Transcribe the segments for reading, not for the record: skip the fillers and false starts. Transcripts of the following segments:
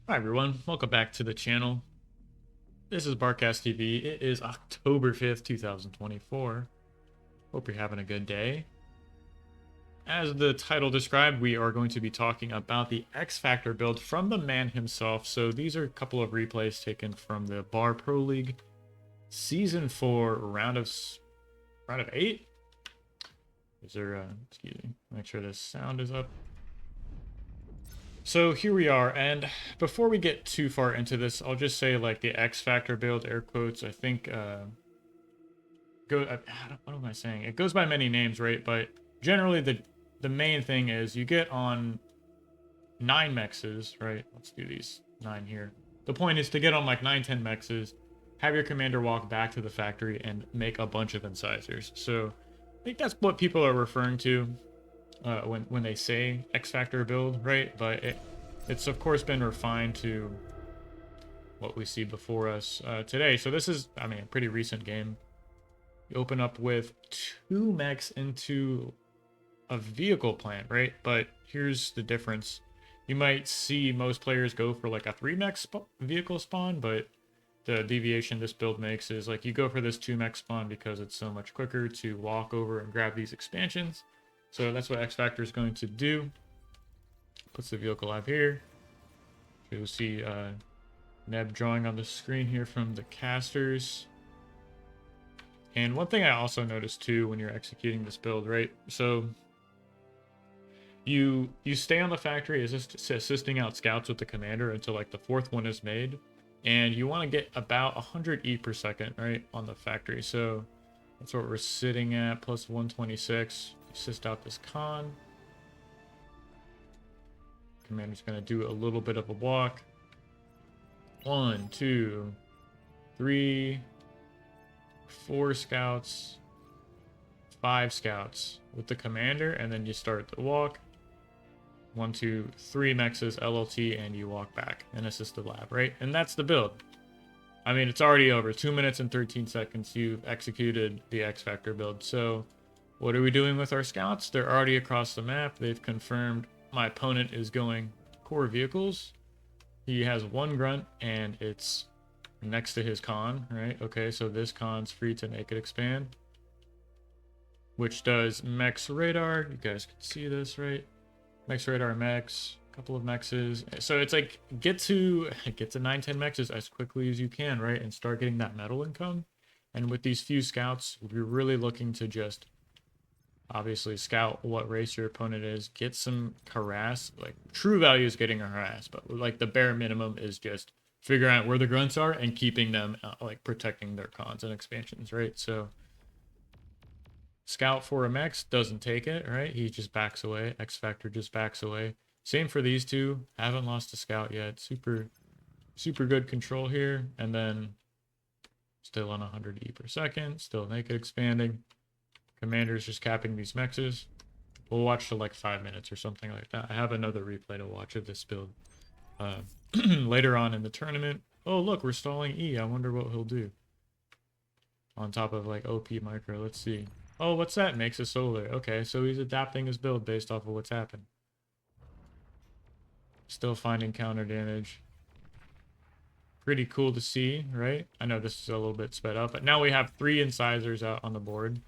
Hi everyone, welcome back to the channel. This is Barcast TV. It is October 5th, 2024. Hope you're having a good day. As the title described, we are going to be talking about the X Factor build from the man himself. So these are a couple of replays taken from the Bar Pro League Season 4 round of 8. Is there excuse me, make sure this sound is up. So here we are, and before we get too far into this, I'll just say like the X Factor build, air quotes. I think what am I saying? It goes by many names, right? But generally, the main thing is you get on 9 mexes, right? Let's do these 9 here. The point is to get on like 9, 10 mexes, have your commander walk back to the factory and make a bunch of incisors. So I think that's what people are referring to when they say X Factor build, right? But it's of course been refined to what we see before us today. So this is, I mean, a pretty recent game. You open up with 2 mechs into a vehicle plant, right? But here's the difference. You might see most players go for like a 3 mech vehicle spawn, but the deviation this build makes is like you go for this 2 mech spawn because it's so much quicker to walk over and grab these expansions. So that's what X Factor is going to do. Puts the vehicle live here. You'll see Neb drawing on the screen here from the casters. And one thing I also noticed too when you're executing this build, right? So you stay on the factory assisting out scouts with the commander until like the 4th one is made. And you want to get about 100 E per second, right, on the factory. So that's what we're sitting at, plus 126. Assist out this con. Commander's going to do a little bit of a walk. 1, 2, 3, 4 scouts, 5 scouts with the commander, and then you start the walk. 1, 2, 3 mexes, LLT, and you walk back and assist the lab, right? And that's the build. I mean, it's already over. 2 minutes and 13 seconds. You've executed the X Factor build. So what are we doing with our scouts? They're already across the map. They've confirmed my opponent is going core vehicles. He has 1 grunt, and it's next to his con, right? Okay, so this con's free to make it expand, which does mechs radar. You guys can see this, right? Mechs radar mechs, a couple of mexes. So it's like get to 9, 10 mexes as quickly as you can, right? And start getting that metal income. And with these few scouts, we're really looking to just obviously scout what race your opponent is, get some harass. Like true value is getting a harass, but like the bare minimum is just figuring out where the grunts are and keeping them like protecting their cons and expansions, right? So scout for a mech doesn't take it, right? He just backs away. X Factor just backs away. Same for these two. Haven't lost a scout yet. Super good control here. And then still on 100 E per second. Still naked expanding. Commander's just capping these mexes. We'll watch to like 5 minutes or something like that. I have another replay to watch of this build later on in the tournament. Oh, look, we're stalling E. I wonder what he'll do. On top of like OP micro. Let's see. Oh, what's that? Makes a solar. Okay, so he's adapting his build based off of what's happened. Still finding counter damage. Pretty cool to see, right? I know this is a little bit sped up, but now we have 3 incisors out on the board.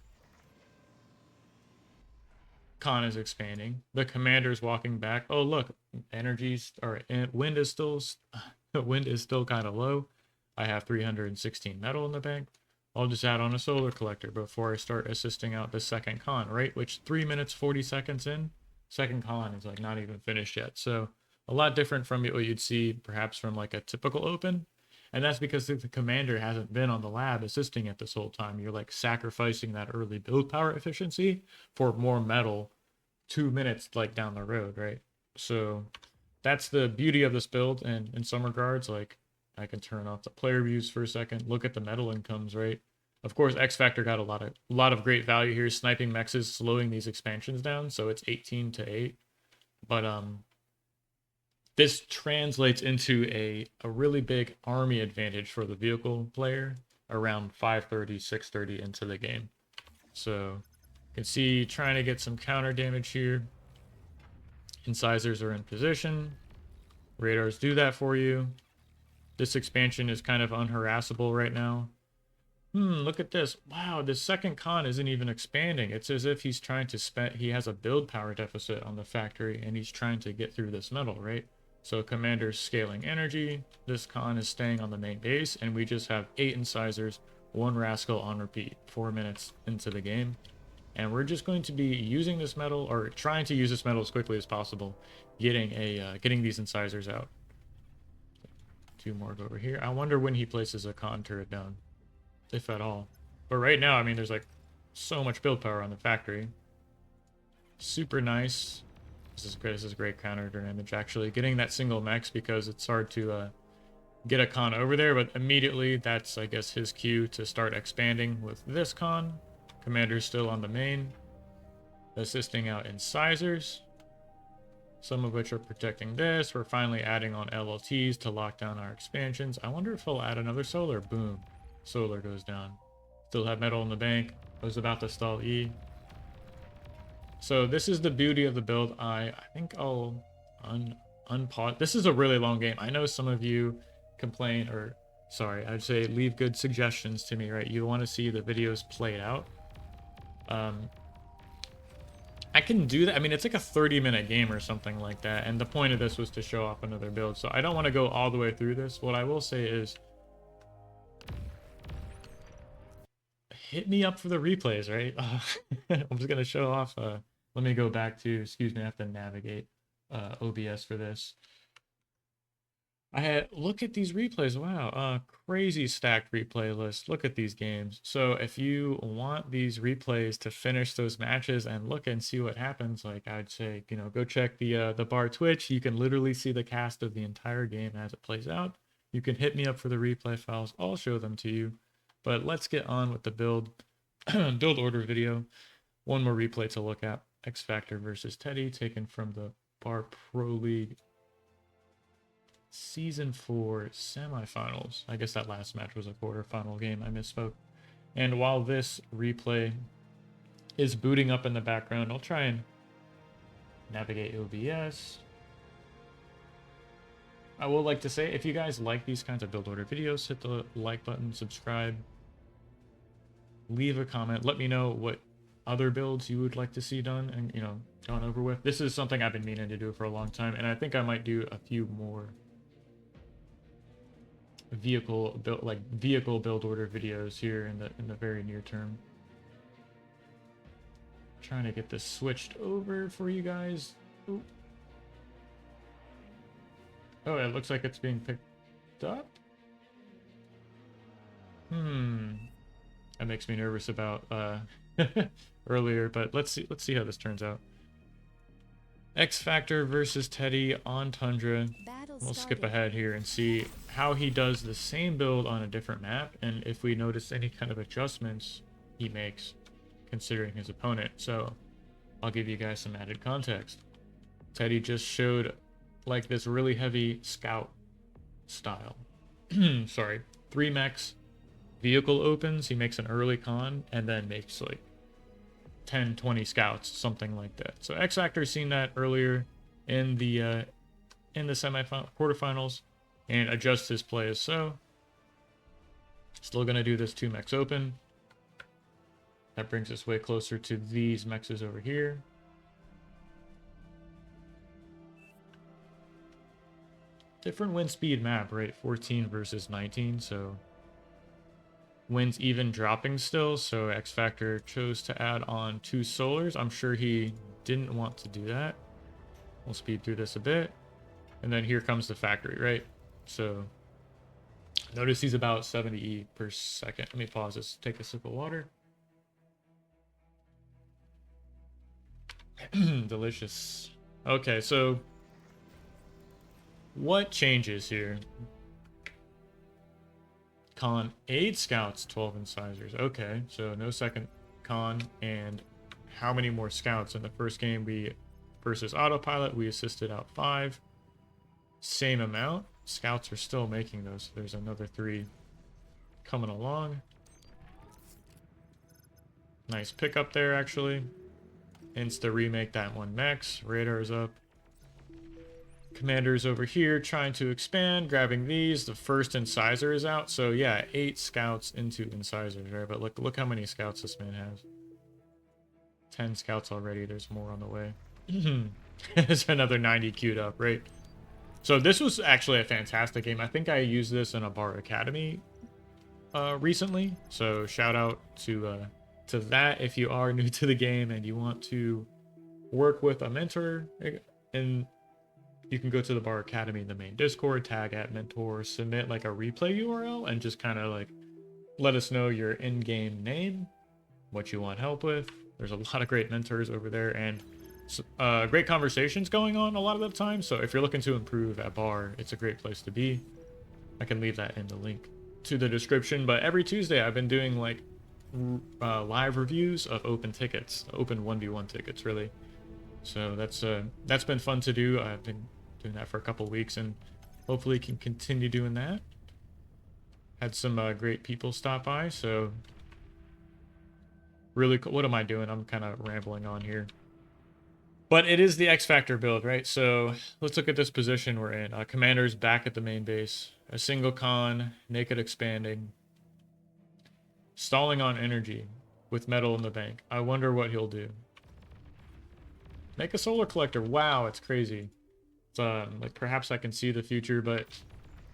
Con is expanding. The commander's walking back. Oh, look, wind is still wind is still kind of low. I have 316 metal in the bank. I'll just add on a solar collector before I start assisting out the second con, right? Which 3 minutes 40 seconds in, second con is like not even finished yet. So a lot different from what you'd see perhaps from like a typical open. And that's because the commander hasn't been on the lab assisting it this whole time. You're like sacrificing that early build power efficiency for more metal 2 minutes like down the road, right? So that's the beauty of this build. And in some regards, like I can turn off the player views for a second, look at the metal incomes, right? Of course, X Factor got a lot of great value here. Sniping mechs is slowing these expansions down, so it's 18 to 8. But this translates into a really big army advantage for the vehicle player around 5:30, 6:30 into the game. So you can see trying to get some counter damage here. Incisors are in position. Radars do that for you. This expansion is kind of unharassable right now. Look at this. Wow, this second con isn't even expanding. It's as if he's trying to spend, he has a build power deficit on the factory and he's trying to get through this metal, right? So commander's scaling energy. This con is staying on the main base and we just have 8 incisors, 1 rascal on repeat, 4 minutes into the game. And we're just going to be using this metal, or trying to use this metal as quickly as possible, getting these incisors out. 2 more go over here. I wonder when he places a con turret down, if at all. But right now, I mean, there's like so much build power on the factory. Super nice. This is great. This is great counter damage, actually. Getting that single max, because it's hard to get a con over there, but immediately that's, I guess, his cue to start expanding with this con. Commander's still on the main, assisting out incisors, some of which are protecting this. We're finally adding on LLTs to lock down our expansions. I wonder if he'll add another solar. Boom. Solar goes down. Still have metal in the bank. I was about to stall E. So this is the beauty of the build. I think I'll unpause. This is a really long game. I know some of you complain, or sorry, I'd say leave good suggestions to me, right? You want to see the videos played out. I can do that. I mean, it's like a 30-minute game or something like that, and the point of this was to show off another build, so I don't want to go all the way through this. What I will say is, hit me up for the replays, right? I'm just gonna show off. Let me go back to, excuse me, I have to navigate OBS for this. Look at these replays. Wow, crazy stacked replay list. Look at these games. So if you want these replays to finish those matches and look and see what happens, like I'd say, you know, go check the bar Twitch. You can literally see the cast of the entire game as it plays out. You can hit me up for the replay files. I'll show them to you. But let's get on with the build order video. One more replay to look at. Xfactor versus Teddy, taken from the Bar Pro League Season 4 semifinals. I guess that last match was a quarterfinal game. I misspoke. And while this replay is booting up in the background, I'll try and navigate OBS. I would like to say, if you guys like these kinds of build order videos, hit the like button, subscribe, leave a comment. Let me know what other builds you would like to see done and, you know, gone over with. This is something I've been meaning to do for a long time, and I think I might do a few more vehicle build order videos here in the very near term. Trying to get this switched over for you guys. Ooh. Oh, it looks like it's being picked up. That makes me nervous about earlier, but let's see how this turns out. Xfactor versus Teddy on Tundra. We'll skip ahead here and see how he does the same build on a different map, and if we notice any kind of adjustments he makes considering his opponent. So I'll give you guys some added context. Teddy just showed like this really heavy scout style. Sorry, 3 mechs, vehicle opens, he makes an early con, and then makes like 10, 20 scouts, something like that. So Xfactor's seen that earlier in the quarterfinals and adjusts his play as so. Still gonna do this 2 mechs open. That brings us way closer to these mechs over here. Different wind speed map, right? 14 versus 19, so wind's even dropping still, so Xfactor chose to add on 2 solars. I'm sure he didn't want to do that. We'll speed through this a bit. And then here comes the factory, right? So notice he's about 70 E per second. Let me pause this, take a sip of water. Delicious. Okay, so what changes here? Con 8 scouts, 12 incisors. Okay, so no second con. And how many more scouts? In the first game versus autopilot, we assisted out 5. Same amount. Scouts are still making those. So there's another 3 coming along. Nice pickup there, actually. Insta remake that 1 max. Radar's up. Commanders over here trying to expand, grabbing these. The first incisor is out. So yeah, 8 scouts into incisors, right? But look how many scouts this man has. 10 scouts already. There's more on the way. There's another 90 queued up, right? So this was actually a fantastic game. I think I used this in a Bar Academy recently. So shout out to that if you are new to the game and you want to work with a mentor. And you can go to the Bar Academy in the main Discord, tag at mentor, submit like a replay URL, and just kind of like let us know your in-game name, what you want help with. There's a lot of great mentors over there and great conversations going on a lot of the time. So if you're looking to improve at Bar, it's a great place to be. I can leave that in the link to the description. But every Tuesday I've been doing like live reviews of open tickets, open 1v1 tickets really. So that's been fun to do. I've been doing that for a couple weeks and hopefully can continue doing that. Had some great people stop by, so really cool. What am I doing? I'm kind of rambling on here. But it is the X Factor build, right? So let's look at this position we're in. Commander's back at the main base. A single con, naked expanding. Stalling on energy with metal in the bank. I wonder what he'll do. Make a solar collector. Wow, it's crazy. It's, like perhaps I can see the future, but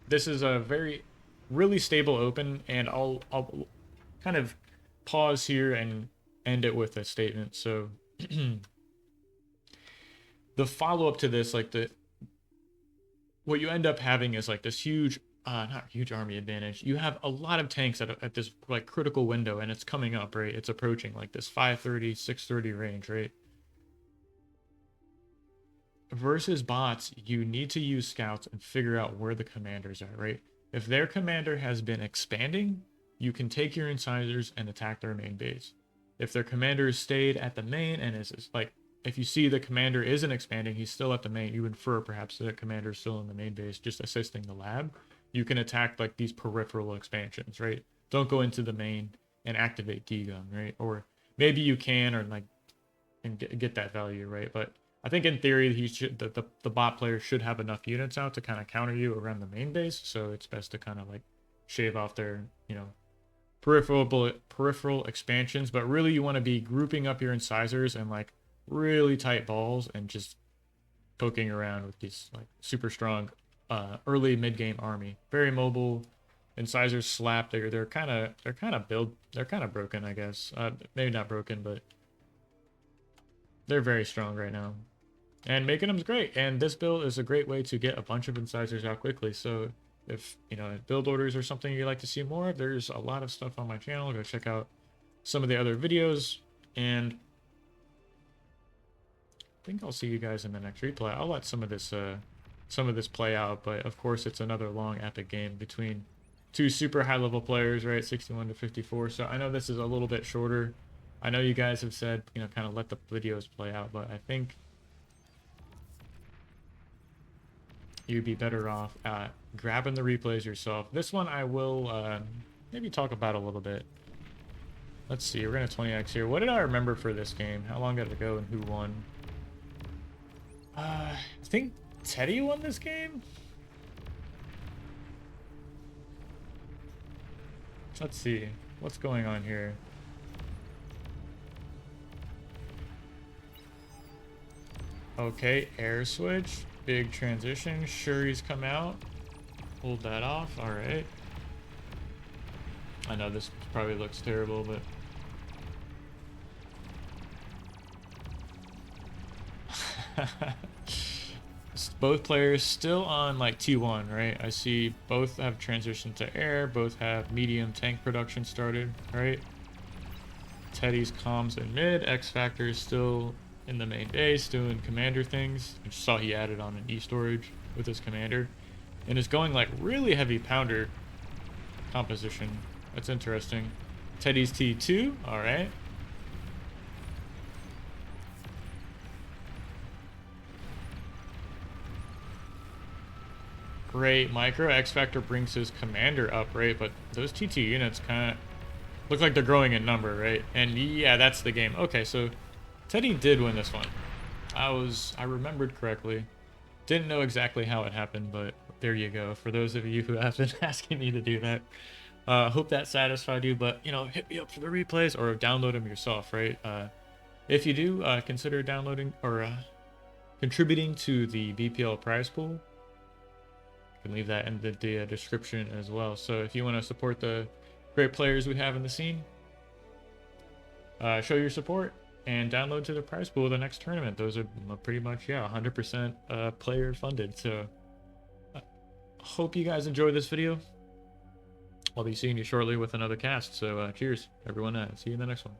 this is a really stable open, and I'll kind of pause here and end it with a statement. So the follow-up to this, like what you end up having is like this huge, not huge army advantage. You have a lot of tanks at this like critical window, and it's coming up, right? It's approaching like this 530, 630 range, right? Versus bots, you need to use scouts and figure out where the commanders are, right? If their commander has been expanding, you can take your incisors and attack their main base. If their commander stayed at the main and is like, if you see the commander isn't expanding, he's still at the main, you infer perhaps that the commander is still in the main base, just assisting the lab. You can attack like these peripheral expansions, right? Don't go into the main and activate D-gun, right? Or maybe you can, or like, and get that value, right? But I think in theory, the bot player should have enough units out to kind of counter you around the main base. So it's best to kind of like shave off their, you know, peripheral expansions. But really, you want to be grouping up your incisors and like really tight balls and just poking around with these like super strong early mid game army. Very mobile. Incisors slap. They're kind of broken, I guess. Maybe not broken, but they're very strong right now. And making them's great, and this build is a great way to get a bunch of incisors out quickly. So if you know build orders or something you'd like to see more of, there's a lot of stuff on my channel. Go check out some of the other videos, and I think I'll see you guys in the next replay. I'll let some of this play out, but of course it's another long epic game between two super high level players, right? 61 to 54. So I know this is a little bit shorter. I know you guys have said, you know, kind of let the videos play out, but I think you'd be better off grabbing the replays yourself. This one I will maybe talk about a little bit. Let's see, we're gonna 20x here. What did I remember for this game? How long did it go and who won? I think Teddy won this game? Let's see, what's going on here? Okay, air switch. Big transition. Shuri's come out. Hold that off. Alright. I know this probably looks terrible, but... both players still on like T1, right? I see both have transitioned to air. Both have medium tank production started, right? Teddy's comms in mid. X Factor is still in the main base doing commander things. I just saw he added on an e-storage with his commander and is going like really heavy pounder composition. That's interesting. Teddy's T2, all right. Great micro. X Factor brings his commander up, right? But those T2 units kind of look like they're growing in number, right? And yeah, that's the game. Okay, so Teddy did win this one. I remembered correctly. Didn't know exactly how it happened, but there you go. For those of you who have been asking me to do that, hope that satisfied you. But you know, hit me up for the replays or download them yourself, right? If you do, consider downloading or contributing to the BPL prize pool. You can leave that in the description as well. So if you want to support the great players we have in the scene, show your support and download to the prize pool of the next tournament. Those are pretty much, yeah, 100% player funded. So hope you guys enjoy this video. I'll be seeing you shortly with another cast. So cheers, everyone. See you in the next one.